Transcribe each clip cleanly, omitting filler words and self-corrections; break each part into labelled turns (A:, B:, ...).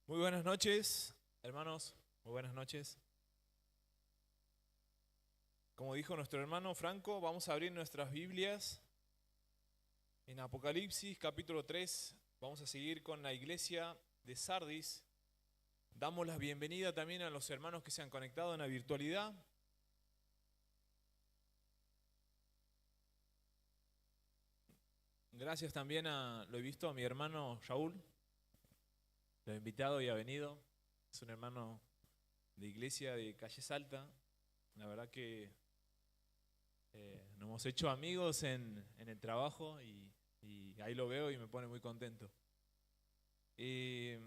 A: Muy buenas noches, hermanos, muy buenas noches. Como dijo nuestro hermano Franco, vamos a abrir nuestras Biblias en Apocalipsis capítulo 3. Vamos a seguir con la iglesia de Sardis. Damos la bienvenida también a los hermanos que se han conectado en la virtualidad. Gracias también lo he visto, a mi hermano Shaul, lo he invitado y ha venido. Es un hermano de iglesia de Calle Salta. La verdad que nos hemos hecho amigos en el trabajo y ahí lo veo y me pone muy contento. Eh,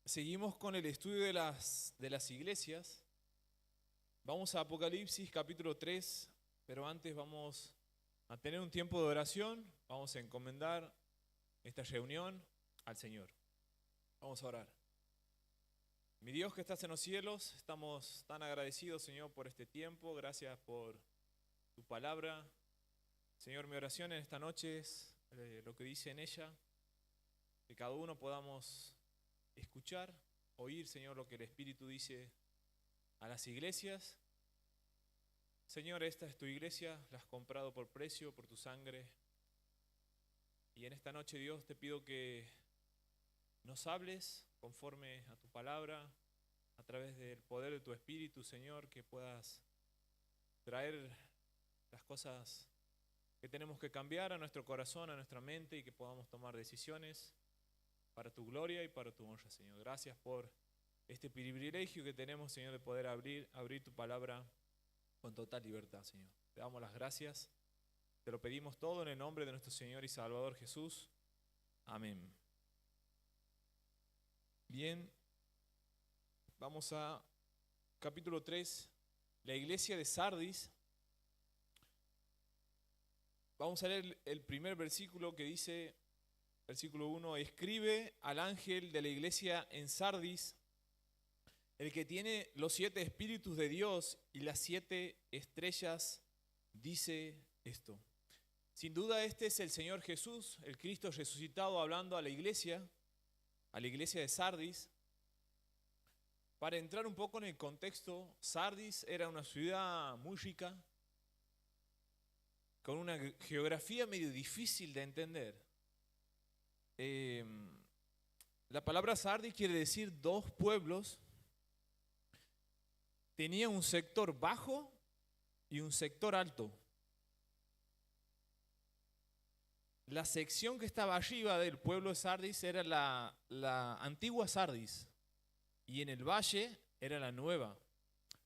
A: Seguimos con el estudio de las iglesias. Vamos a Apocalipsis capítulo 3, pero antes vamos a tener un tiempo de oración. Vamos a encomendar esta reunión al Señor. Vamos a orar. Mi Dios que estás en los cielos, estamos tan agradecidos, Señor, por este tiempo. Gracias por tu palabra. Señor, mi oración en esta noche es lo que dice en ella, que cada uno podamos escuchar, oír, Señor, lo que el Espíritu dice a las iglesias. Señor, esta es tu iglesia, la has comprado por precio, por tu sangre. Y en esta noche, Dios, te pido que nos hables conforme a tu palabra, a través del poder de tu Espíritu, Señor, que puedas traer las cosas que tenemos que cambiar a nuestro corazón, a nuestra mente, y que podamos tomar decisiones para tu gloria y para tu honra, Señor. Gracias por este privilegio que tenemos, Señor, de poder abrir tu palabra con total libertad, Señor. Te damos las gracias. Te lo pedimos todo en el nombre de nuestro Señor y Salvador Jesús. Amén. Bien, vamos a capítulo 3, la iglesia de Sardis. Vamos a leer el primer versículo que dice, versículo 1, escribe al ángel de la iglesia en Sardis, el que tiene los 7 espíritus de Dios y las 7 estrellas, dice esto. Sin duda este es el Señor Jesús, el Cristo resucitado, hablando a la iglesia de Sardis. Para entrar un poco en el contexto, Sardis era una ciudad muy rica, con una geografía medio difícil de entender. La palabra Sardis quiere decir dos pueblos. Tenía un sector bajo y un sector alto. La sección que estaba arriba del pueblo de Sardis era la antigua Sardis y en el valle era la nueva.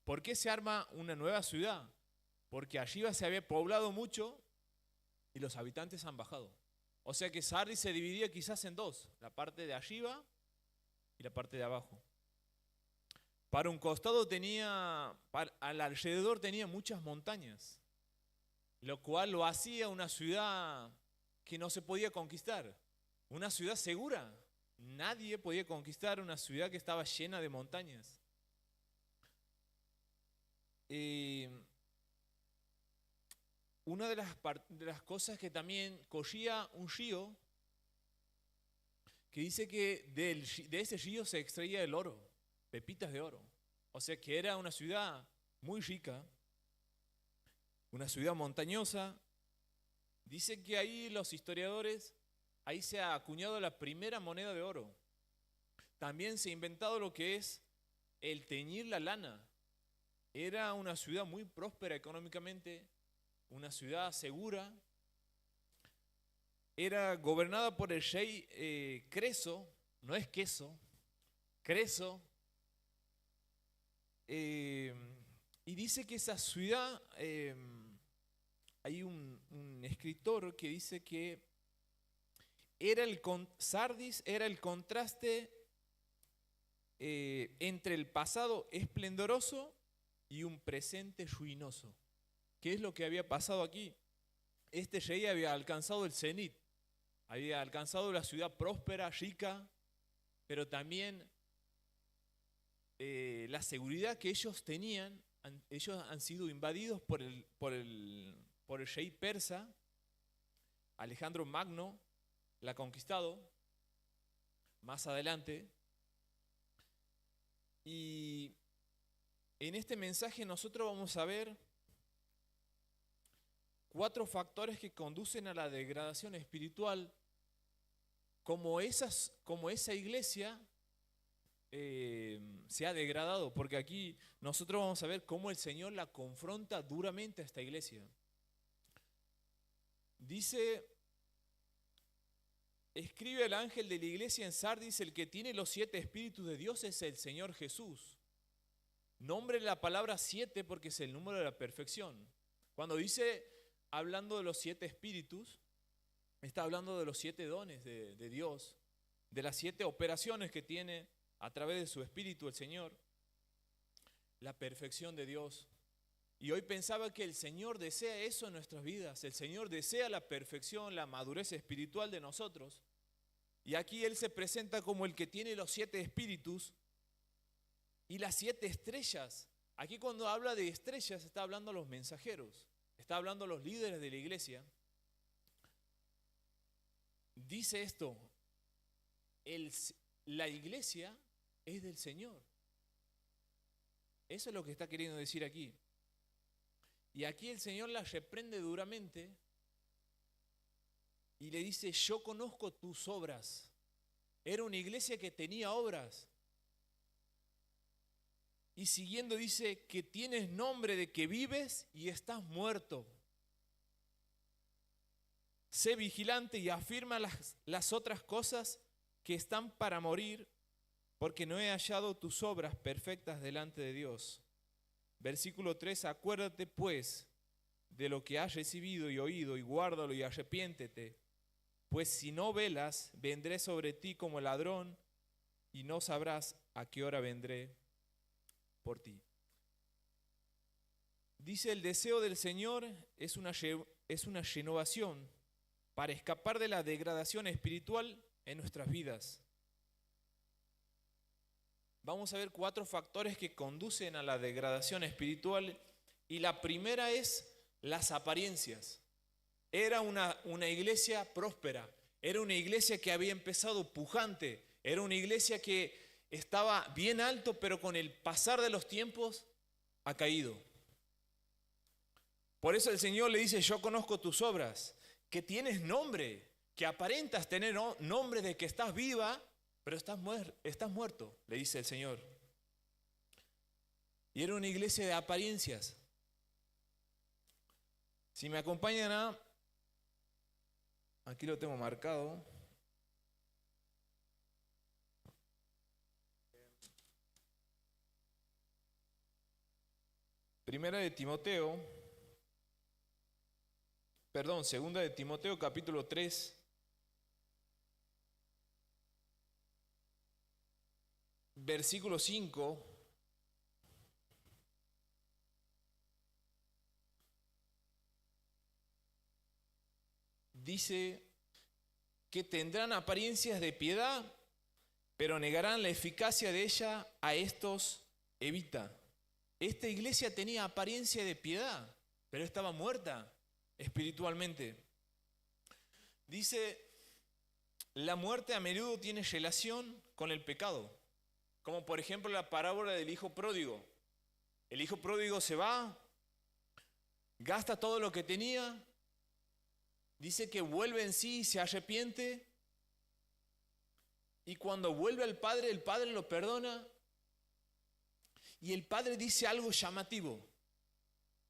A: ¿Por qué se arma una nueva ciudad? Porque arriba se había poblado mucho y los habitantes han bajado. O sea que Sardis se dividía quizás en dos, la parte de arriba y la parte de abajo. Para un costado al alrededor tenía muchas montañas, lo cual lo hacía una ciudad que no se podía conquistar, una ciudad segura. Nadie podía conquistar una ciudad que estaba llena de montañas. Una de las cosas que también corría un río, que dice que de ese río se extraía el oro, pepitas de oro. O sea que era una ciudad muy rica, una ciudad montañosa. Dice que ahí los historiadores, ahí se ha acuñado la primera moneda de oro. También se ha inventado lo que es el teñir la lana. Era una ciudad muy próspera económicamente, una ciudad segura. Era gobernada por el rey Creso, no es Queso, Creso. Y dice que esa ciudad, hay un escritor que dice que Sardis era el contraste entre el pasado esplendoroso y un presente ruinoso. ¿Qué es lo que había pasado aquí? Este rey había alcanzado el cenit, había alcanzado la ciudad próspera, rica, pero también la seguridad que ellos tenían. Ellos han sido invadidos por el rey persa, Alejandro Magno, la ha conquistado más adelante. Y en este mensaje nosotros vamos a ver 4 factores que conducen a la degradación espiritual, como esa iglesia se ha degradado, porque aquí nosotros vamos a ver cómo el Señor la confronta duramente a esta iglesia. Dice, escribe el ángel de la iglesia en Sardis: el que tiene los 7 espíritus de Dios es el Señor Jesús. Nombre la palabra 7 porque es el número de la perfección. Cuando dice, hablando de los 7 espíritus, está hablando de los 7 dones de Dios, de las 7 operaciones que tiene a través de su espíritu el Señor, la perfección de Dios. Y hoy pensaba que el Señor desea eso en nuestras vidas. El Señor desea la perfección, la madurez espiritual de nosotros. Y aquí Él se presenta como el que tiene los 7 espíritus y las 7 estrellas. Aquí cuando habla de estrellas está hablando a los mensajeros, está hablando a los líderes de la iglesia. Dice esto: la iglesia es del Señor. Eso es lo que está queriendo decir aquí. Y aquí el Señor la reprende duramente y le dice: yo conozco tus obras. Era una iglesia que tenía obras. Y siguiendo dice que tienes nombre de que vives y estás muerto. Sé vigilante y afirma las otras cosas que están para morir, porque no he hallado tus obras perfectas delante de Dios. Versículo 3, acuérdate pues de lo que has recibido y oído, y guárdalo y arrepiéntete, pues si no velas, vendré sobre ti como ladrón, y no sabrás a qué hora vendré por ti. Dice, el deseo del Señor es una renovación para escapar de la degradación espiritual en nuestras vidas. Vamos a ver 4 factores que conducen a la degradación espiritual, y la primera es las apariencias. Era una iglesia próspera, era una iglesia que había empezado pujante, era una iglesia que estaba bien alto, pero con el pasar de los tiempos ha caído. Por eso el Señor le dice: yo conozco tus obras, que tienes nombre, que aparentas tener nombre de que estás viva, pero estás muerto, le dice el Señor. Y era una iglesia de apariencias. Si me acompañan aquí lo tengo marcado. Segunda de Timoteo capítulo 3. Versículo 5. Dice que tendrán apariencias de piedad, pero negarán la eficacia de ella. A estos evita. Esta iglesia tenía apariencia de piedad, pero estaba muerta espiritualmente. Dice, la muerte a menudo tiene relación con el pecado, como por ejemplo la parábola del hijo pródigo. El hijo pródigo se va, gasta todo lo que tenía, dice que vuelve en sí y se arrepiente, y cuando vuelve al padre, el padre lo perdona, y el padre dice algo llamativo: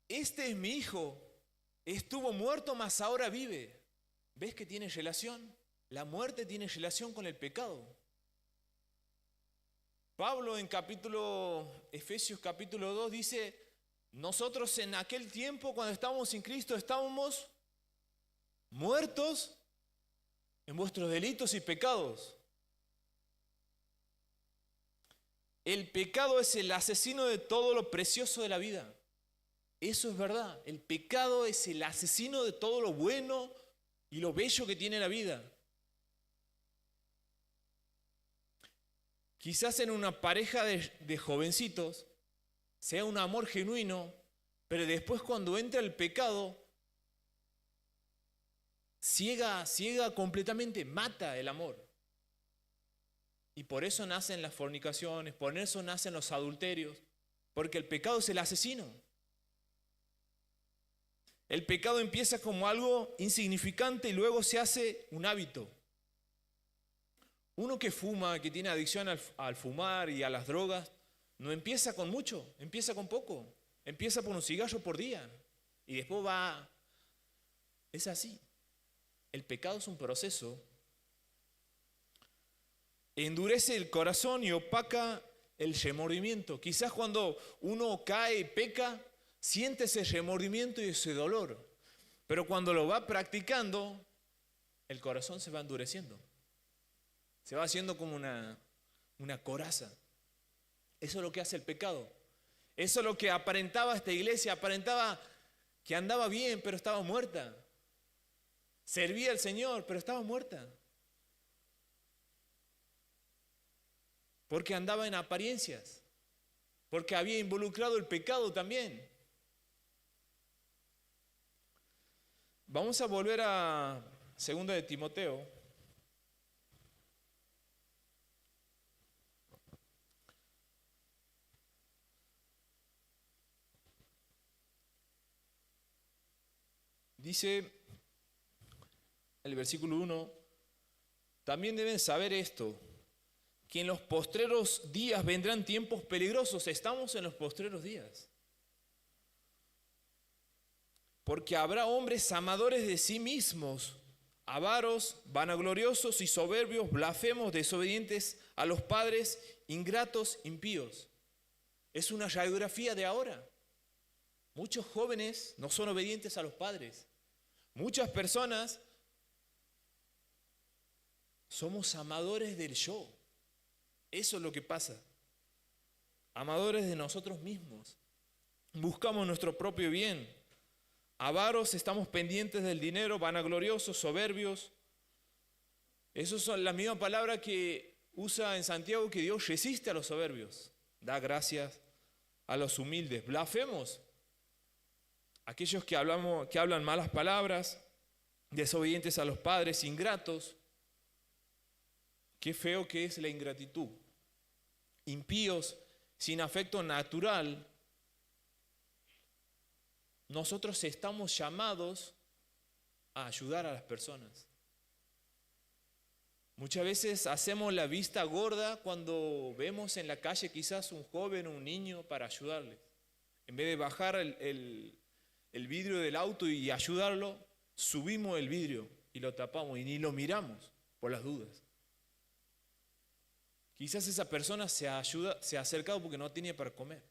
A: este es mi hijo, estuvo muerto, mas ahora vive. ¿Ves que tiene relación? La muerte tiene relación con el pecado. Pablo en Efesios capítulo 2 dice: nosotros en aquel tiempo, cuando estábamos sin Cristo, estábamos muertos en vuestros delitos y pecados. El pecado es el asesino de todo lo precioso de la vida. Eso es verdad. El pecado es el asesino de todo lo bueno y lo bello que tiene la vida. Quizás en una pareja de jovencitos sea un amor genuino, pero después cuando entra el pecado, ciega completamente, mata el amor. Y por eso nacen las fornicaciones, por eso nacen los adulterios, porque el pecado es el asesino. El pecado empieza como algo insignificante y luego se hace un hábito. Uno que fuma, que tiene adicción al fumar y a las drogas, no empieza con mucho, empieza con poco. Empieza por un cigarro por día y después va. Es así. El pecado es un proceso. Endurece el corazón y opaca el remordimiento. Quizás cuando uno cae y peca, siente ese remordimiento y ese dolor. Pero cuando lo va practicando, el corazón se va endureciendo. Se va haciendo como una coraza. Eso es lo que hace el pecado. Eso es lo que aparentaba esta iglesia. Aparentaba que andaba bien, pero estaba muerta. Servía al Señor, pero estaba muerta. Porque andaba en apariencias. Porque había involucrado el pecado también. Vamos a volver a 2 de Timoteo. Dice el versículo 1, también deben saber esto, que en los postreros días vendrán tiempos peligrosos. Estamos en los postreros días. Porque habrá hombres amadores de sí mismos, avaros, vanagloriosos y soberbios, blasfemos, desobedientes a los padres, ingratos, impíos. Es una radiografía de ahora. Muchos jóvenes no son obedientes a los padres. Muchas personas somos amadores del yo. Eso es lo que pasa. Amadores de nosotros mismos. Buscamos nuestro propio bien. Avaros, estamos pendientes del dinero, vanagloriosos, soberbios. Esas son la misma palabra que usa en Santiago, que Dios resiste a los soberbios. Da gracias a los humildes. Blasfemos. Aquellos que hablan malas palabras, desobedientes a los padres, ingratos. Qué feo que es la ingratitud. Impíos, sin afecto natural. Nosotros estamos llamados a ayudar a las personas. Muchas veces hacemos la vista gorda cuando vemos en la calle quizás un joven o un niño para ayudarles. En vez de bajar el vidrio del auto y ayudarlo, subimos el vidrio y lo tapamos y ni lo miramos por las dudas. Quizás esa persona se ha acercado porque no tenía para comer,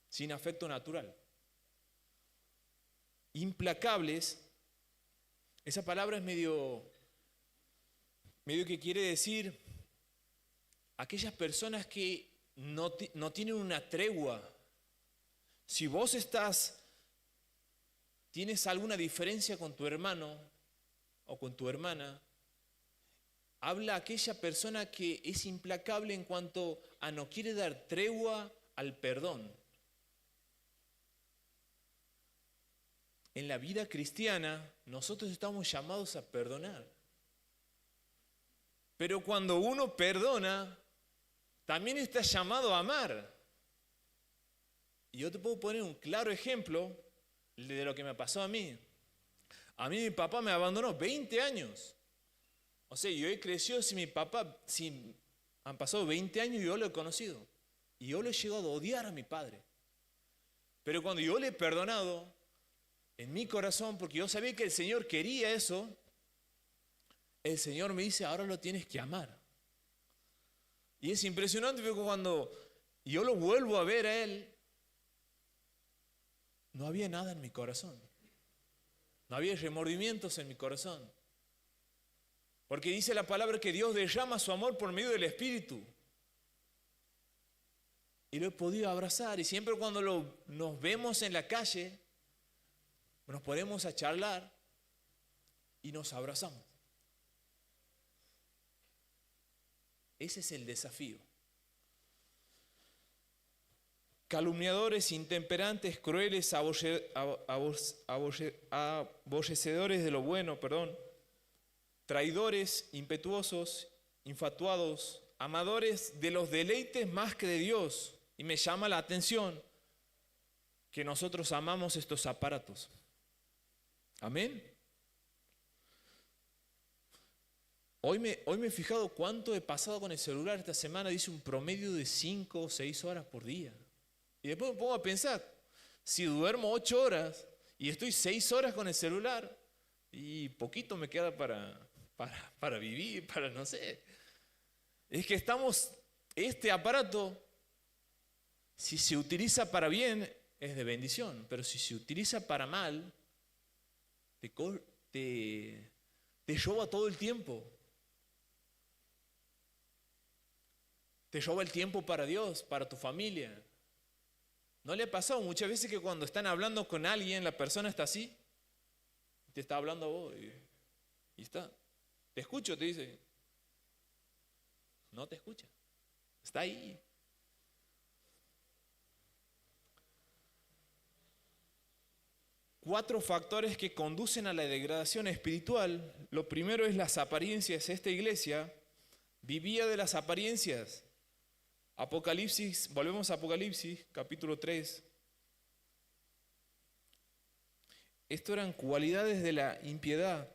A: sin afecto natural. Implacables, esa palabra es medio que quiere decir aquellas personas que no tienen una tregua. Si vos tienes alguna diferencia con tu hermano o con tu hermana, habla aquella persona que es implacable en cuanto a no quiere dar tregua al perdón. En la vida cristiana, nosotros estamos llamados a perdonar. Pero cuando uno perdona, también está llamado a amar. Y yo te puedo poner un claro ejemplo de lo que me pasó a mí. A mí mi papá me abandonó 20 años. O sea, yo he crecido sin mi papá, han pasado 20 años y yo lo he conocido. Y yo lo he llegado a odiar a mi padre. Pero cuando yo le he perdonado, en mi corazón, porque yo sabía que el Señor quería eso, el Señor me dice, ahora lo tienes que amar. Y es impresionante porque cuando yo lo vuelvo a ver a Él, no había nada en mi corazón. No había remordimientos en mi corazón. Porque dice la palabra que Dios derrama su amor por medio del Espíritu. Y lo he podido abrazar. Y siempre cuando nos vemos en la calle, nos ponemos a charlar y nos abrazamos. Ese es el desafío. Calumniadores, intemperantes, crueles, aborrecedores de lo bueno, traidores, impetuosos, infatuados, amadores de los deleites más que de Dios. Y me llama la atención que nosotros amamos estos aparatos. Amén. Hoy me he fijado cuánto he pasado con el celular esta semana. Dice un promedio de 5 o 6 horas por día. Y después me pongo a pensar, si duermo 8 horas y estoy 6 horas con el celular, y poquito me queda para vivir, para no sé. Es que este aparato, si se utiliza para bien, es de bendición. Pero si se utiliza para mal, te roba todo el tiempo. Te roba el tiempo para Dios, para tu familia. ¿No le ha pasado muchas veces que cuando están hablando con alguien, la persona está así? Te está hablando a vos y está. Te escucho, te dice. No te escucha. Está ahí. Cuatro factores que conducen a la degradación espiritual. Lo primero es las apariencias. Esta iglesia vivía de las apariencias. Apocalipsis, volvemos a Apocalipsis, capítulo 3. Esto eran cualidades de la impiedad.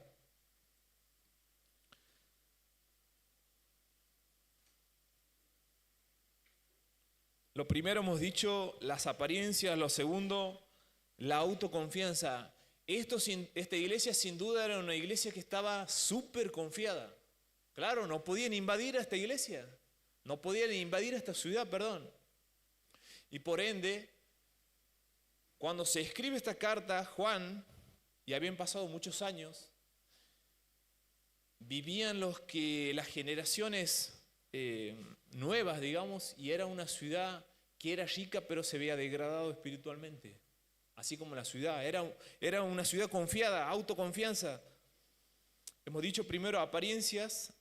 A: Lo primero hemos dicho, las apariencias. Lo segundo, la autoconfianza. Esta iglesia sin duda era una iglesia que estaba súper confiada. Claro, no podían invadir a esta iglesia. No podían invadir esta ciudad, perdón. Y por ende, cuando se escribe esta carta, Juan, y habían pasado muchos años, vivían las generaciones nuevas, digamos, y era una ciudad que era rica, pero se había degradado espiritualmente. Así como la ciudad. Era una ciudad confiada, autoconfianza. Hemos dicho primero apariencias.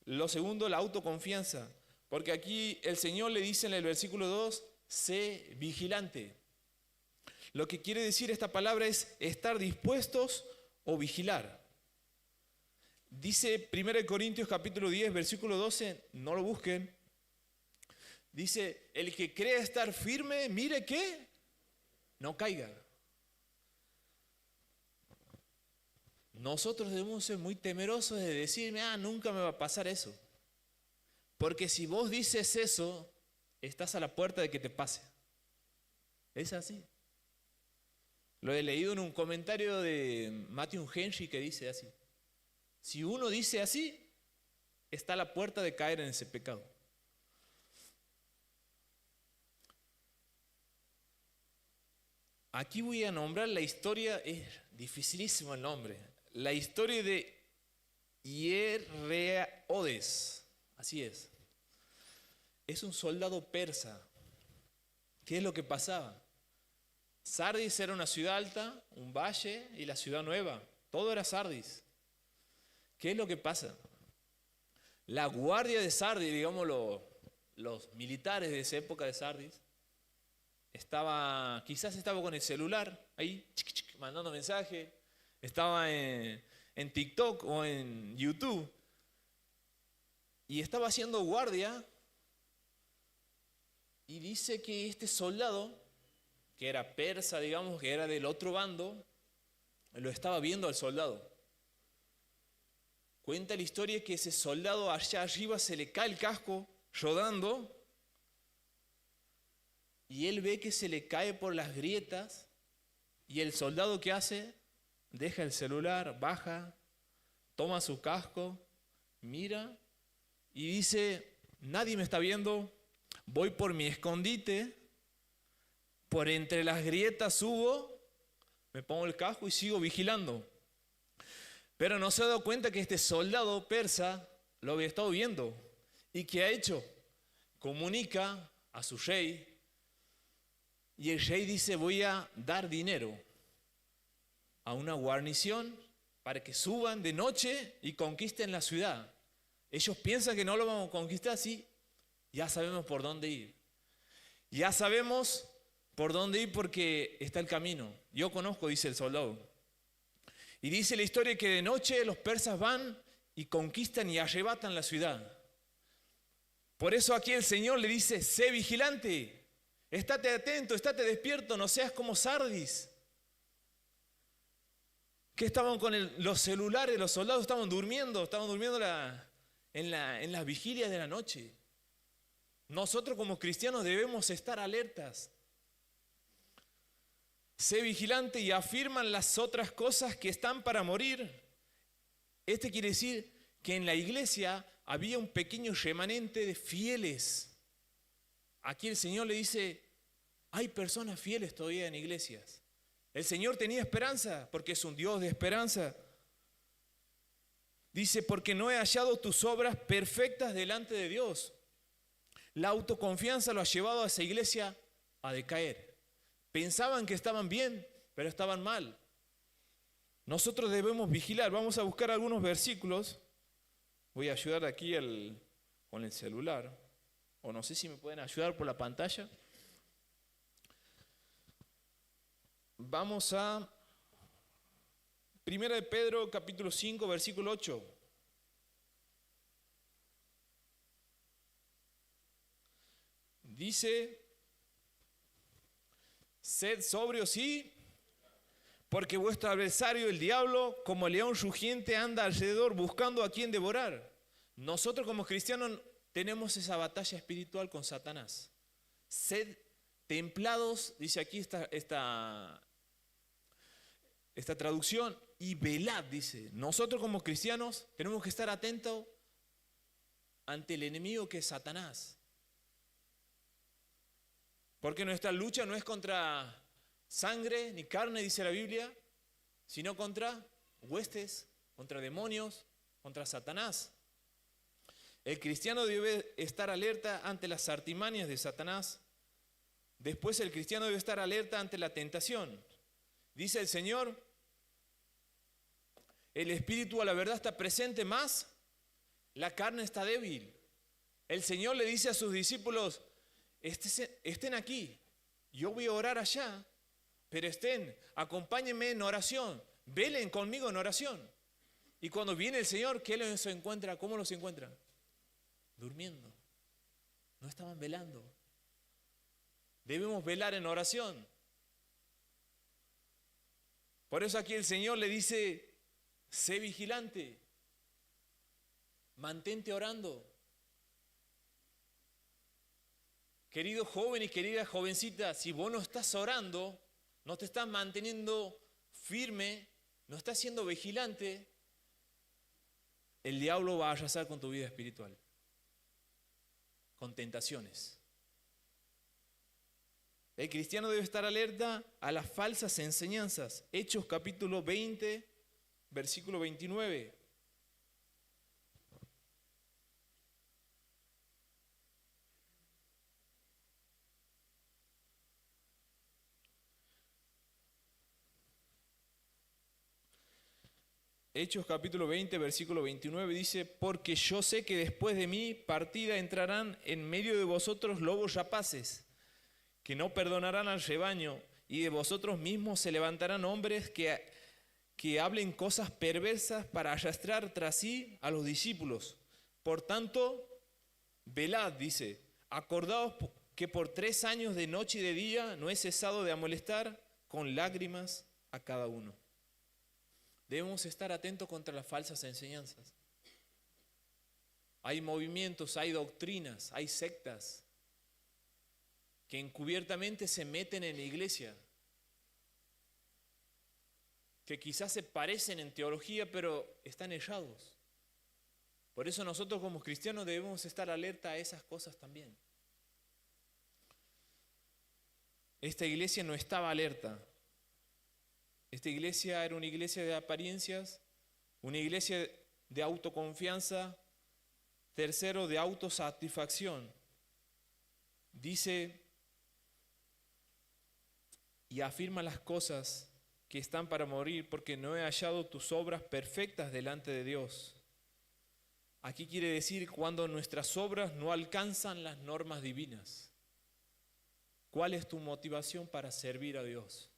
A: Lo segundo, la autoconfianza. Porque aquí el Señor le dice en el versículo 2, sé vigilante. Lo que quiere decir esta palabra es estar dispuestos o vigilar. Dice 1 Corintios capítulo 10, versículo 12, no lo busquen. Dice, el que cree estar firme, mire que no caiga. Nosotros debemos ser muy temerosos de decirme, nunca me va a pasar eso. Porque si vos dices eso, estás a la puerta de que te pase. Es así. Lo he leído en un comentario de Matthew Henry que dice así. Si uno dice así, está a la puerta de caer en ese pecado. Aquí voy a nombrar la historia, es dificilísimo el nombre. La historia de Hierreodes. Así es. Es un soldado persa. ¿Qué es lo que pasaba? Sardis era una ciudad alta, un valle y la ciudad nueva. Todo era Sardis. ¿Qué es lo que pasa? La guardia de Sardis, digamos los militares de esa época de Sardis, quizás estaba con el celular ahí, mandando mensajes, estaba en TikTok o en YouTube y estaba haciendo guardia y dice que este soldado, que era persa, digamos, que era del otro bando, lo estaba viendo al soldado. Cuenta la historia que ese soldado allá arriba se le cae el casco rodando y él ve que se le cae por las grietas y el soldado ¿qué hace? Deja el celular, baja, toma su casco, mira y dice, nadie me está viendo, voy por mi escondite, por entre las grietas subo, me pongo el casco y sigo vigilando. Pero no se ha dado cuenta que este soldado persa lo había estado viendo. ¿Y qué ha hecho? Comunica a su rey y el rey dice, voy a dar dinero a una guarnición para que suban de noche y conquisten la ciudad. Ellos piensan que no lo vamos a conquistar así. Ya sabemos por dónde ir. Ya sabemos por dónde ir porque está el camino. Yo conozco, dice el soldado. Y dice la historia que de noche los persas van y conquistan y arrebatan la ciudad. Por eso aquí el Señor le dice, sé vigilante, estate atento, estate despierto, no seas como Sardis. Que estaban con los celulares, los soldados estaban durmiendo en las vigilias de la noche. Nosotros como cristianos debemos estar alertas. Sé vigilante y afirman las otras cosas que están para morir. Este quiere decir que en la iglesia había un pequeño remanente de fieles. Aquí el Señor le dice, hay personas fieles todavía en iglesias. El Señor tenía esperanza porque es un Dios de esperanza. Dice, porque no he hallado tus obras perfectas delante de Dios. La autoconfianza lo ha llevado a esa iglesia a decaer. Pensaban que estaban bien, pero estaban mal. Nosotros debemos vigilar. Vamos a buscar algunos versículos. Voy a ayudar aquí con el celular. O no sé si me pueden ayudar por la pantalla. Vamos a 1 de Pedro capítulo 5 versículo 8. Dice, sed sobrios sí, porque vuestro adversario el diablo como león rugiente anda alrededor buscando a quien devorar. Nosotros como cristianos tenemos esa batalla espiritual con Satanás. Sed templados, dice aquí esta traducción, y velad, dice. Nosotros como cristianos tenemos que estar atentos ante el enemigo que es Satanás. Porque nuestra lucha no es contra sangre ni carne, dice la Biblia, sino contra huestes, contra demonios, contra Satanás. El cristiano debe estar alerta ante las artimañas de Satanás. Después el cristiano debe estar alerta ante la tentación. Dice el Señor, el espíritu a la verdad está presente, más la carne está débil. El Señor le dice a sus discípulos, estén aquí, yo voy a orar allá, pero acompáñenme en oración, velen conmigo en oración. Y cuando viene el Señor, ¿qué los encuentra? ¿Cómo los encuentra? Durmiendo. No estaban velando. Debemos velar en oración. Por eso aquí el Señor le dice, sé vigilante, mantente orando. Querido joven y querida jovencita, si vos no estás orando, no te estás manteniendo firme, no estás siendo vigilante, el diablo va a arrasar con tu vida espiritual, con tentaciones. El cristiano debe estar alerta a las falsas enseñanzas. Hechos capítulo 20, versículo 29. Hechos capítulo 20, versículo 29 dice, porque yo sé que después de mi partida entrarán en medio de vosotros lobos rapaces, que no perdonarán al rebaño, y de vosotros mismos se levantarán hombres que hablen cosas perversas para arrastrar tras sí a los discípulos. Por tanto, velad, dice, acordaos que por 3 años de noche y de día no he cesado de amonestar con lágrimas a cada uno. Debemos estar atentos contra las falsas enseñanzas. Hay movimientos, hay doctrinas, hay sectas que encubiertamente se meten en la iglesia, que quizás se parecen en teología, pero están errados. Por eso nosotros como cristianos debemos estar alerta a esas cosas también. Esta iglesia no estaba alerta. Esta iglesia era una iglesia de apariencias, una iglesia de autoconfianza, tercero, de autosatisfacción. Dice y afirma las cosas que están para morir, porque no he hallado tus obras perfectas delante de Dios. Aquí quiere decir cuando nuestras obras no alcanzan las normas divinas. ¿Cuál es tu motivación para servir a Dios?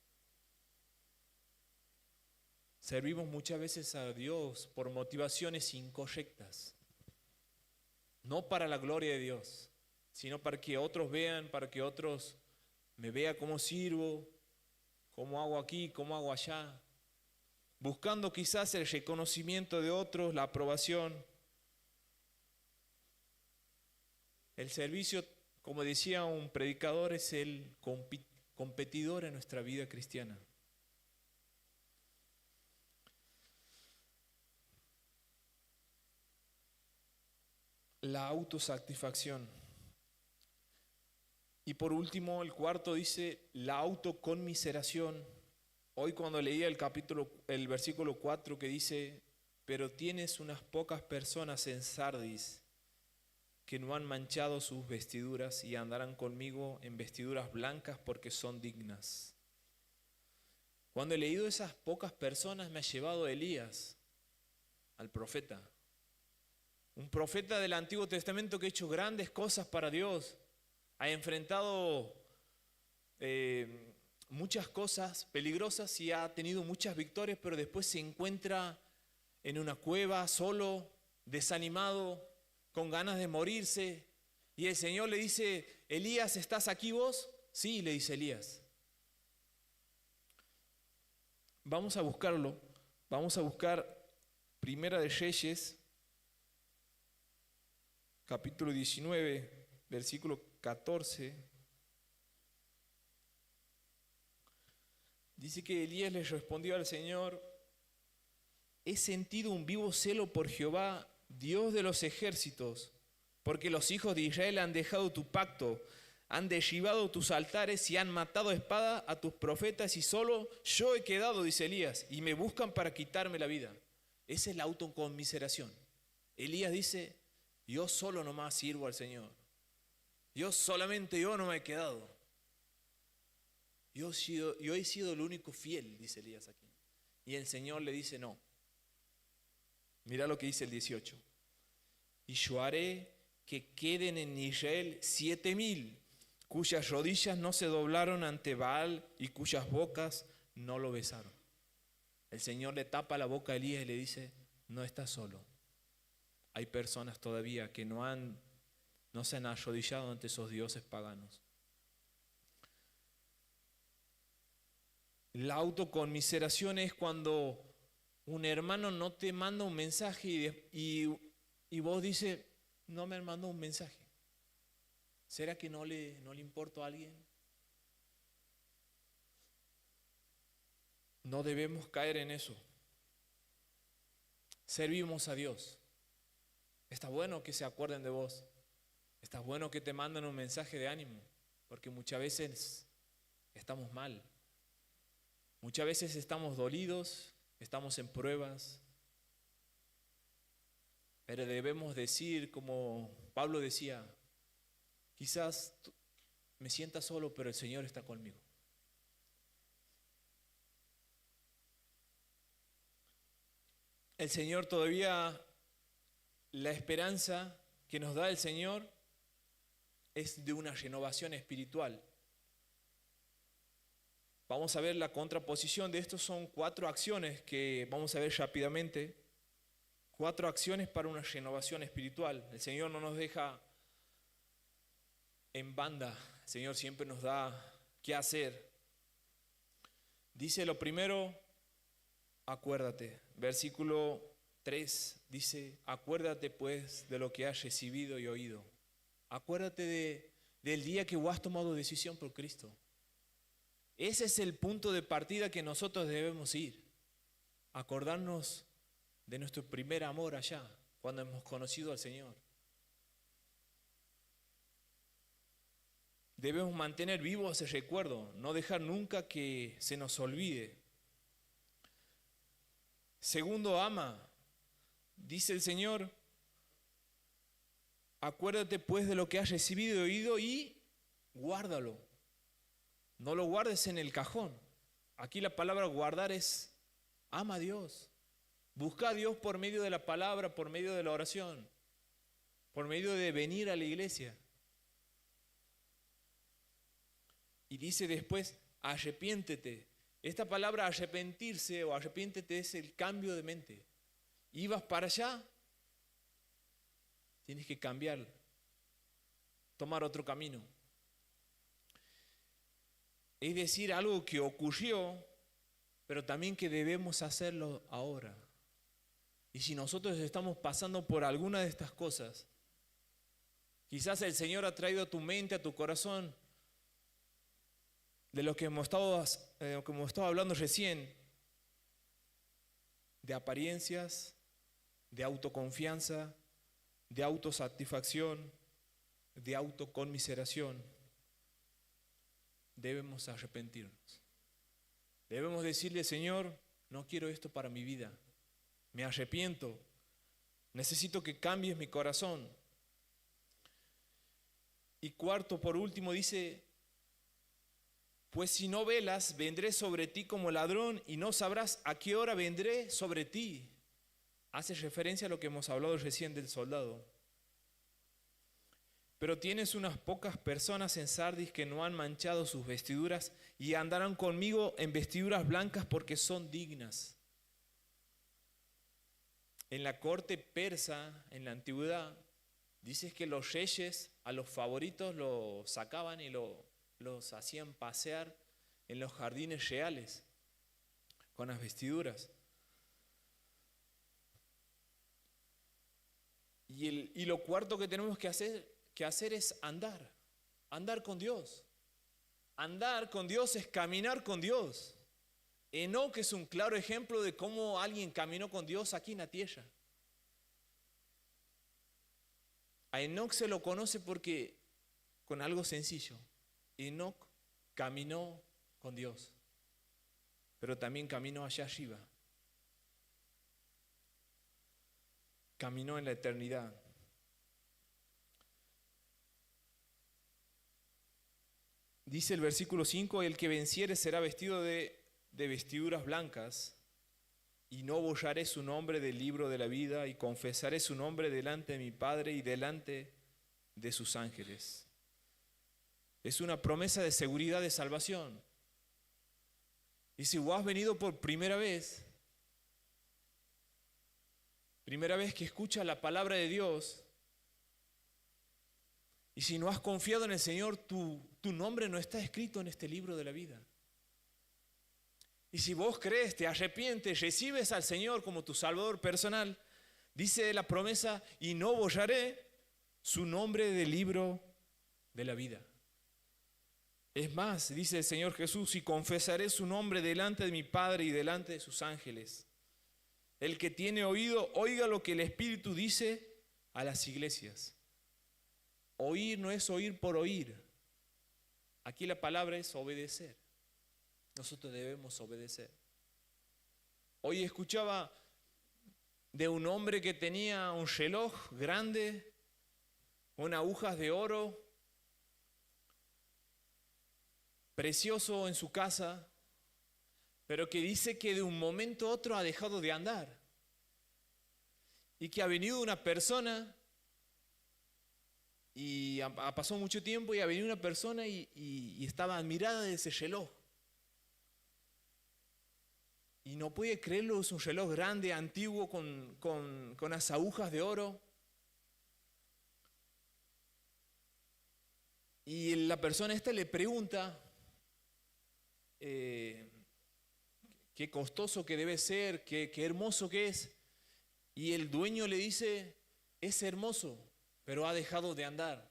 A: Servimos muchas veces a Dios por motivaciones incorrectas, no para la gloria de Dios, sino para que otros vean, para que otros me vean cómo sirvo, cómo hago aquí, cómo hago allá, buscando quizás el reconocimiento de otros, la aprobación. El servicio, como decía un predicador, es el competidor en nuestra vida cristiana. La autosatisfacción. Y por último, el cuarto dice la autoconmiseración. Hoy cuando leía el versículo 4 que dice, pero tienes unas pocas personas en Sardis que no han manchado sus vestiduras y andarán conmigo en vestiduras blancas porque son dignas. Cuando he leído esas pocas personas me ha llevado a Elías, al profeta. Un profeta del Antiguo Testamento que ha hecho grandes cosas para Dios, ha enfrentado muchas cosas peligrosas y ha tenido muchas victorias, pero después se encuentra en una cueva, solo, desanimado, con ganas de morirse. Y el Señor le dice, Elías, ¿estás aquí vos? Sí, le dice Elías. Vamos a buscarlo, vamos a buscar Primera de Reyes, capítulo 19, versículo 14. Dice que Elías le respondió al Señor, he sentido un vivo celo por Jehová, Dios de los ejércitos, porque los hijos de Israel han dejado tu pacto, han derribado tus altares y han matado a espada a tus profetas y solo yo he quedado, dice Elías, y me buscan para quitarme la vida. Esa es la autoconmiseración. Elías dice, yo solo nomás sirvo al Señor. Solamente yo no me he quedado. Yo he sido el único fiel, dice Elías aquí. Y el Señor le dice no. Mira lo que dice el 18. Y yo haré que queden en Israel 7,000, cuyas rodillas no se doblaron ante Baal y cuyas bocas no lo besaron. El Señor le tapa la boca a Elías y le dice, no estás solo. Hay personas todavía que no se han arrodillado ante esos dioses paganos. La autoconmiseración es cuando un hermano no te manda un mensaje y vos dices, no me mandó un mensaje. ¿Será que no le importo a alguien? No debemos caer en eso. Servimos a Dios. Está bueno que se acuerden de vos. Está bueno que te manden un mensaje de ánimo, porque muchas veces estamos mal. Muchas veces estamos dolidos, estamos en pruebas. Pero debemos decir, como Pablo decía, quizás me sienta solo, pero el Señor está conmigo. El Señor todavía, la esperanza que nos da el Señor es de una renovación espiritual. Vamos a ver la contraposición de esto. Son 4 acciones que vamos a ver rápidamente. 4 acciones para una renovación espiritual. El Señor no nos deja en banda. El Señor siempre nos da qué hacer. Dice lo primero, acuérdate. Versículo 3 dice, acuérdate pues de lo que has recibido y oído. Acuérdate del día que vos has tomado decisión por Cristo. Ese es el punto de partida que nosotros debemos ir. Acordarnos de nuestro primer amor allá, cuando hemos conocido al Señor. Debemos mantener vivo ese recuerdo, no dejar nunca que se nos olvide. Segundo, ama. Dice el Señor, acuérdate pues de lo que has recibido y oído y guárdalo. No lo guardes en el cajón. Aquí la palabra guardar es, ama a Dios. Busca a Dios por medio de la palabra, por medio de la oración, por medio de venir a la iglesia. Y dice después, arrepiéntete. Esta palabra arrepentirse o arrepiéntete es el cambio de mente. Ibas para allá, tienes que cambiar, tomar otro camino. Es decir, algo que ocurrió, pero también que debemos hacerlo ahora. Y si nosotros estamos pasando por alguna de estas cosas, quizás el Señor ha traído a tu mente, a tu corazón, de lo que hemos estado hablando recién, de apariencias, de autoconfianza, de autosatisfacción, de autoconmiseración. Debemos arrepentirnos. Debemos decirle, Señor, no quiero esto para mi vida. Me arrepiento. Necesito que cambies mi corazón. Y cuarto, por último, dice, pues si no velas, vendré sobre ti como ladrón y no sabrás a qué hora vendré sobre ti. Hace referencia a lo que hemos hablado recién del soldado. Pero tienes unas pocas personas en Sardis que no han manchado sus vestiduras y andarán conmigo en vestiduras blancas porque son dignas. En la corte persa, en la antigüedad, dices que los reyes a los favoritos los sacaban y los hacían pasear en los jardines reales con las vestiduras. Y lo cuarto que tenemos que hacer es andar con Dios. Andar con Dios es caminar con Dios. Enoc es un claro ejemplo de cómo alguien caminó con Dios aquí en la tierra. A Enoc se lo conoce porque con algo sencillo. Enoc caminó con Dios, pero también caminó allá arriba. Caminó en la eternidad. Dice el versículo 5, el que venciere será vestido de vestiduras blancas, y no borraré su nombre del libro de la vida, y confesaré su nombre delante de mi Padre y delante de sus ángeles. Es una promesa de seguridad de salvación. Y si vos has venido por primera vez que escuchas la palabra de Dios, y si no has confiado en el Señor, tu nombre no está escrito en este libro de la vida. Y si vos crees, te arrepientes, recibes al Señor como tu Salvador personal, dice la promesa, y no borraré su nombre del libro de la vida. Es más, dice el Señor Jesús, y confesaré su nombre delante de mi Padre y delante de sus ángeles. El que tiene oído, oiga lo que el Espíritu dice a las iglesias. Oír no es oír por oír. Aquí la palabra es obedecer. Nosotros debemos obedecer. Hoy escuchaba de un hombre que tenía un reloj grande, con agujas de oro, precioso en su casa, pero que dice que de un momento a otro ha dejado de andar. Y que ha venido una persona, y pasó mucho tiempo, y ha venido una persona y estaba admirada de ese reloj. Y no puede creerlo, es un reloj grande, antiguo, con las agujas de oro. Y la persona esta le pregunta qué costoso que debe ser, qué hermoso que es. Y el dueño le dice, es hermoso, pero ha dejado de andar.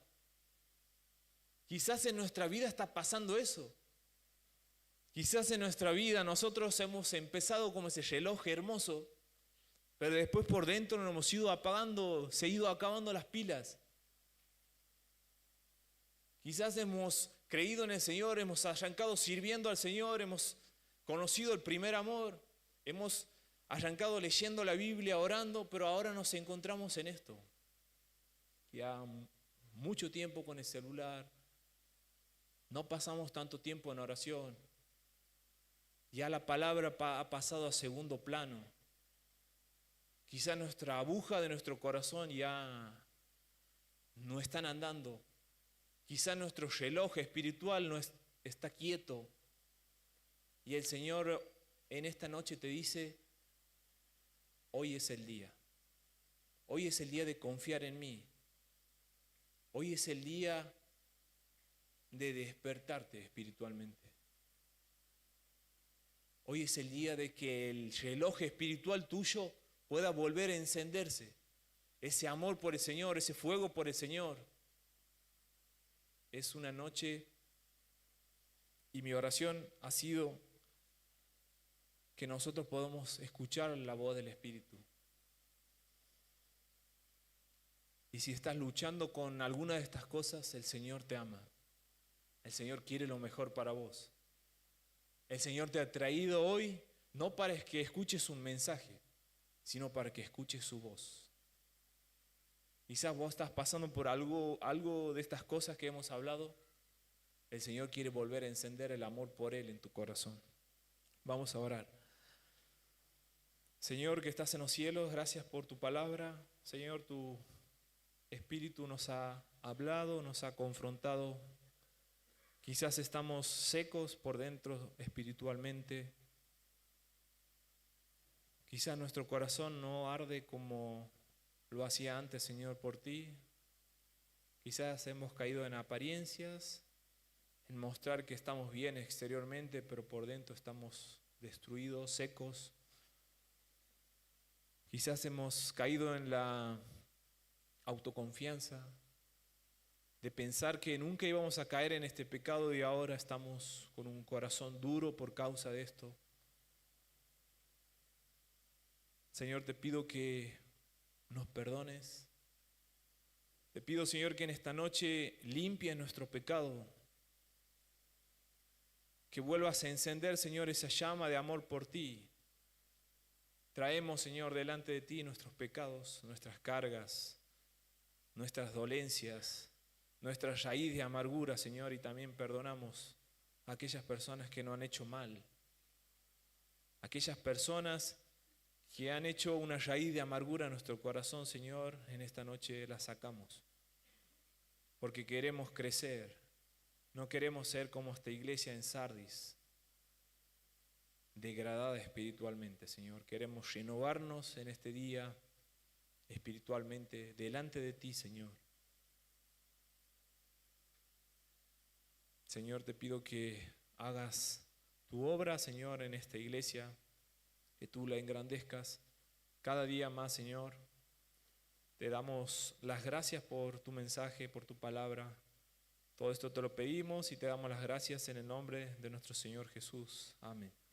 A: Quizás en nuestra vida está pasando eso. Quizás en nuestra vida nosotros hemos empezado como ese reloj hermoso, pero después por dentro nos hemos ido apagando, se han ido acabando las pilas. Quizás hemos creído en el Señor, hemos arrancado sirviendo al Señor, hemos conocido el primer amor, hemos arrancado leyendo la Biblia, orando, pero ahora nos encontramos en esto. Ya mucho tiempo con el celular, no pasamos tanto tiempo en oración. Ya la palabra ha pasado a segundo plano. Quizá nuestra aguja de nuestro corazón ya no están andando. Quizá nuestro reloj espiritual no está quieto. Y el Señor en esta noche te dice, hoy es el día. Hoy es el día de confiar en mí. Hoy es el día de despertarte espiritualmente. Hoy es el día de que el reloj espiritual tuyo pueda volver a encenderse. Ese amor por el Señor, ese fuego por el Señor. Es una noche y mi oración ha sido que nosotros podamos escuchar la voz del Espíritu. Y si estás luchando con alguna de estas cosas, el Señor te ama. El Señor quiere lo mejor para vos. El Señor te ha traído hoy no para que escuches un mensaje, sino para que escuches su voz. Quizás vos estás pasando por algo de estas cosas que hemos hablado. El Señor quiere volver a encender el amor por Él en tu corazón. Vamos a orar. Señor que estás en los cielos, gracias por tu palabra. Señor, tu Espíritu nos ha hablado, nos ha confrontado. Quizás estamos secos por dentro espiritualmente. Quizás nuestro corazón no arde como lo hacía antes, Señor, por ti. Quizás hemos caído en apariencias, en mostrar que estamos bien exteriormente, pero por dentro estamos destruidos, secos. Quizás hemos caído en la autoconfianza, de pensar que nunca íbamos a caer en este pecado y ahora estamos con un corazón duro por causa de esto. Señor, te pido que nos perdones. Te pido, Señor, que en esta noche limpies nuestro pecado. Que vuelvas a encender, Señor, esa llama de amor por ti. Traemos, Señor, delante de ti nuestros pecados, nuestras cargas, nuestras dolencias, nuestra raíz de amargura, Señor, y también perdonamos a aquellas personas que nos han hecho mal. Aquellas personas que han hecho una raíz de amargura en nuestro corazón, Señor, en esta noche la sacamos. Porque queremos crecer, no queremos ser como esta iglesia en Sardis, degradada espiritualmente, Señor. Queremos renovarnos en este día espiritualmente delante de ti, Señor. Señor, te pido que hagas tu obra, Señor, en esta iglesia, que tú la engrandezcas cada día más, Señor. Te damos las gracias por tu mensaje, por tu palabra. Todo esto te lo pedimos y te damos las gracias en el nombre de nuestro Señor Jesús. Amén.